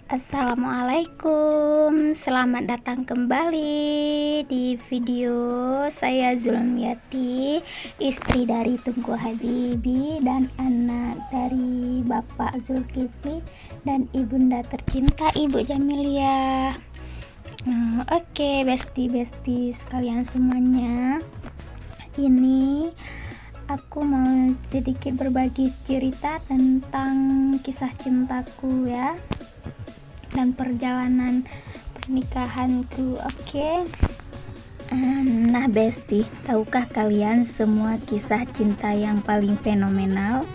Assalamualaikum, selamat datang kembali di video saya Zulmiati, istri dari Tunku Habibi dan anak dari Bapak Zulkifli dan ibunda tercinta Ibu Jamilia. Oke, besti sekalian semuanya, ini aku mau sedikit berbagi cerita tentang kisah cintaku ya, dan perjalanan pernikahanku. Oke. Nah besti, tahukah kalian semua kisah cinta yang paling fenomenal?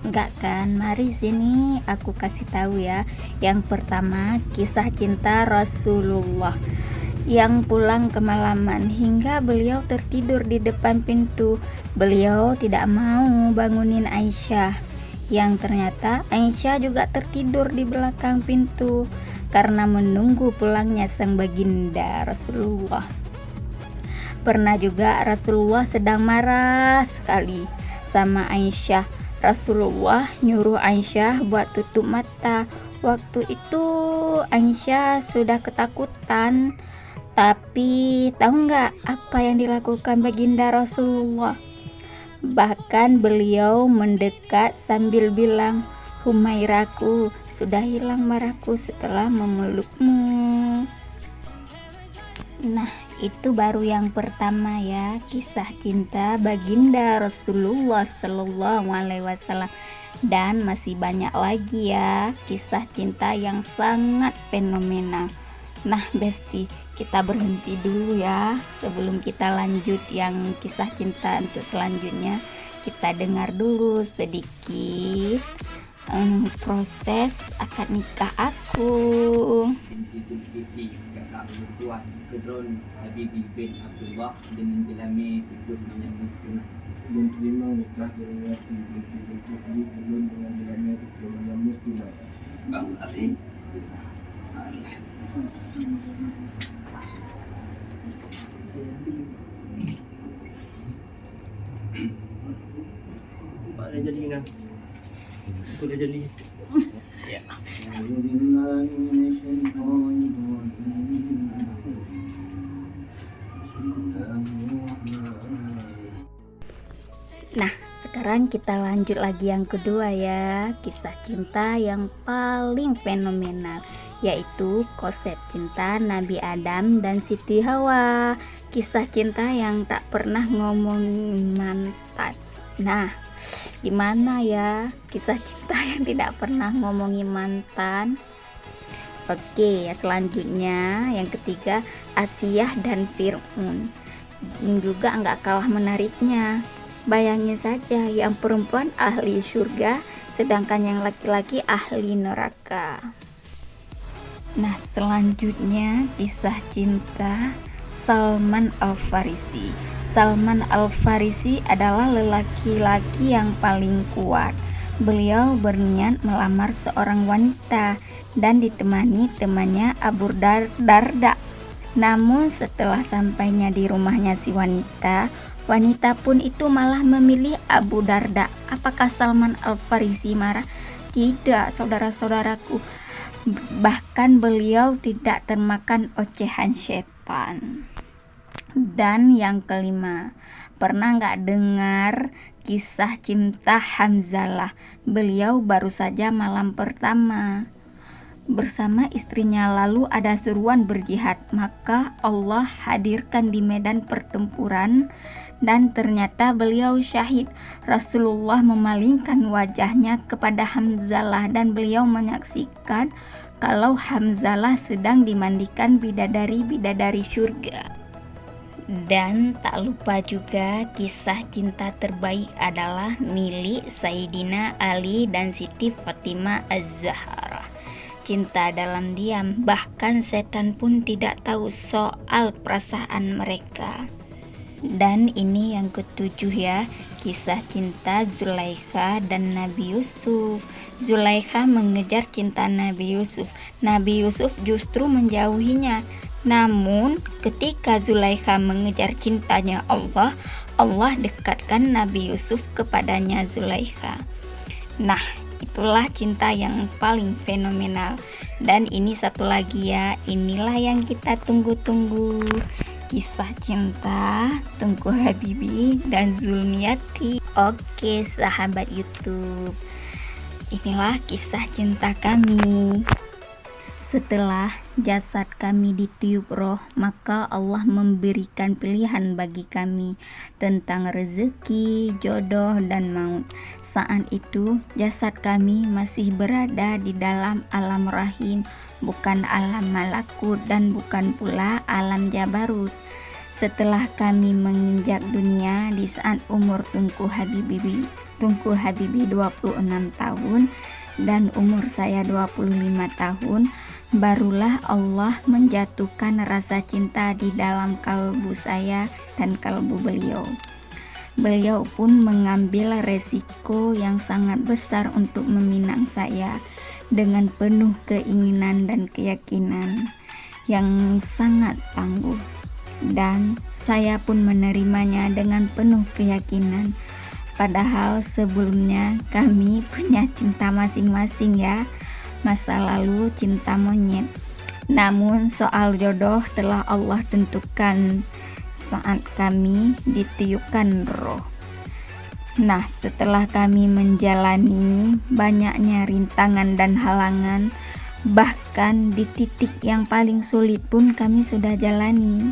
Enggak kan? Mari sini aku kasih tahu ya. Yang pertama, kisah cinta Rasulullah yang pulang kemalaman hingga beliau tertidur di depan pintu. Beliau tidak mau bangunin Aisyah, yang ternyata Aisyah juga tertidur di belakang pintu karena menunggu pulangnya sang baginda Rasulullah. Pernah juga Rasulullah sedang marah sekali sama Aisyah. Rasulullah nyuruh Aisyah buat tutup mata. Waktu itu Aisyah sudah ketakutan, tapi tahu nggak apa yang dilakukan baginda Rasulullah? Bahkan beliau mendekat sambil bilang, "Humairaku, sudah hilang marahku setelah memelukmu." Nah, itu baru yang pertama ya, kisah cinta baginda Rasulullah Sallallahu Alaihi Wasallam. Dan masih banyak lagi ya kisah cinta yang sangat fenomenal. Nah besti, kita berhenti dulu ya sebelum kita lanjut yang kisah cinta untuk selanjutnya. Kita dengar dulu sedikit proses akad nikah aku. Kakak perempuan Kedron Habibi bin Abdullah dengan jelami Tunku Maryam belum terima nikah dengan binti Zulkifli belum dengan jelami Maryam Muslimah. Bang Azim. Pak dah jadi kan? Aku dah jadi. Ya. Nah, sekarang kita lanjut lagi yang kedua ya, kisah cinta yang paling fenomenal, yaitu konsep cinta Nabi Adam dan Siti Hawa. Kisah cinta yang tak pernah ngomongin mantan. Nah, gimana ya kisah cinta yang tidak pernah ngomongin mantan? Oke ya, selanjutnya yang ketiga, Asiyah dan Fir'aun. Juga nggak kalah menariknya. Bayangin saja, yang perempuan ahli surga sedangkan yang laki-laki ahli neraka. Nah selanjutnya kisah cinta Salman Al-Farisi. Salman Al-Farisi adalah lelaki-laki yang paling kuat. Beliau berniat melamar seorang wanita dan ditemani temannya Abu Darda. Namun setelah sampainya di rumahnya si wanita pun itu malah memilih Abu Darda. Apakah Salman Al-Farisi marah? Tidak, saudara-saudaraku. Bahkan beliau tidak termakan ocehan setan. Dan yang kelima, pernah nggak dengar kisah cinta Hamzalah? Beliau baru saja malam pertama bersama istrinya, lalu ada seruan berjihad, maka Allah hadirkan di medan pertempuran dan ternyata beliau syahid. Rasulullah memalingkan wajahnya kepada Hamzalah dan beliau menyaksikan kalau Hamzalah sedang dimandikan bidadari-bidadari surga. Dan tak lupa juga kisah cinta terbaik adalah milik Sayyidina Ali dan Siti Fatimah Az-Zahra. Cinta dalam diam, bahkan setan pun tidak tahu soal perasaan mereka. Dan ini yang ketujuh ya, kisah cinta Zulaikha dan Nabi Yusuf. Zulaikha mengejar cinta Nabi Yusuf. Nabi Yusuf justru menjauhinya. Namun ketika Zulaikha mengejar cintanya Allah, Allah dekatkan Nabi Yusuf kepadanya Zulaikha. Nah, itulah cinta yang paling fenomenal. Dan ini satu lagi ya, inilah yang kita tunggu-tunggu, kisah cinta Tengku Habibie dan Zulmiati. Oke sahabat YouTube, inilah kisah cinta kami. Setelah jasad kami ditiup roh, maka Allah memberikan pilihan bagi kami tentang rezeki, jodoh, dan maut. Saat itu jasad kami masih berada di dalam alam rahim, bukan alam malakut dan bukan pula alam jabarut. Setelah kami menginjak dunia di saat umur Tengku Habibie 26 tahun dan umur saya 25 tahun, barulah Allah menjatuhkan rasa cinta di dalam kalbu saya dan kalbu beliau. Beliau pun mengambil resiko yang sangat besar untuk meminang saya dengan penuh keinginan dan keyakinan yang sangat tangguh. Dan saya pun menerimanya dengan penuh keyakinan. Padahal sebelumnya kami punya cinta masing-masing ya, masa lalu cinta monyet. Namun soal jodoh telah Allah tentukan saat kami ditiupkan roh. Nah, setelah kami menjalani banyaknya rintangan dan halangan, bahkan di titik yang paling sulit pun kami sudah jalani.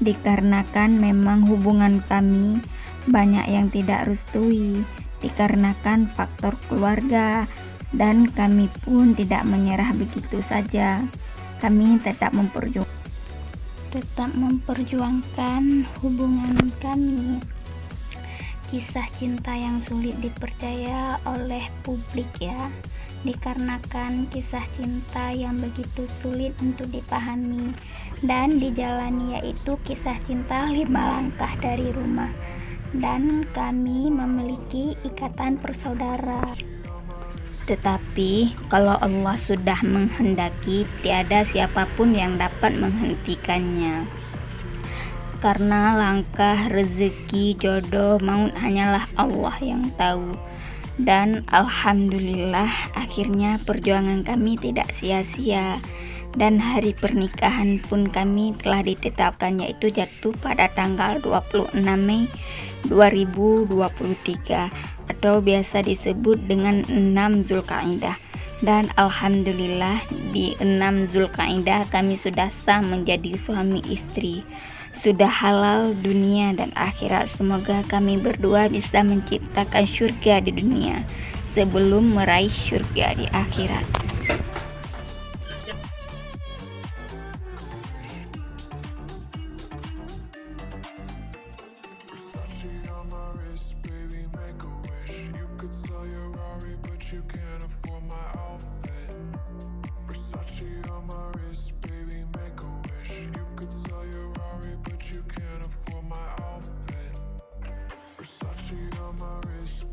Dikarenakan memang hubungan kami banyak yang tidak restui, dikarenakan faktor keluarga, dan kami pun tidak menyerah begitu saja. Kami tetap memperjuangkan hubungan kami. Kisah cinta yang sulit dipercaya oleh publik ya, dikarenakan kisah cinta yang begitu sulit untuk dipahami dan dijalani, yaitu kisah cinta 5 langkah dari rumah. Dan kami memiliki ikatan persaudara. Tetapi kalau Allah sudah menghendaki, tiada siapapun yang dapat menghentikannya. Karena langkah rezeki, jodoh, maut hanyalah Allah yang tahu. Dan alhamdulillah akhirnya perjuangan kami tidak sia-sia. Dan hari pernikahan pun kami telah ditetapkan, yaitu jatuh pada tanggal 26 Mei 2023 atau biasa disebut dengan 6 Zulkaidah. Dan alhamdulillah di 6 Zulkaidah kami sudah sah menjadi suami istri, sudah halal dunia dan akhirat. Semoga kami berdua bisa menciptakan surga di dunia sebelum meraih surga di akhirat. Versace on my wrist,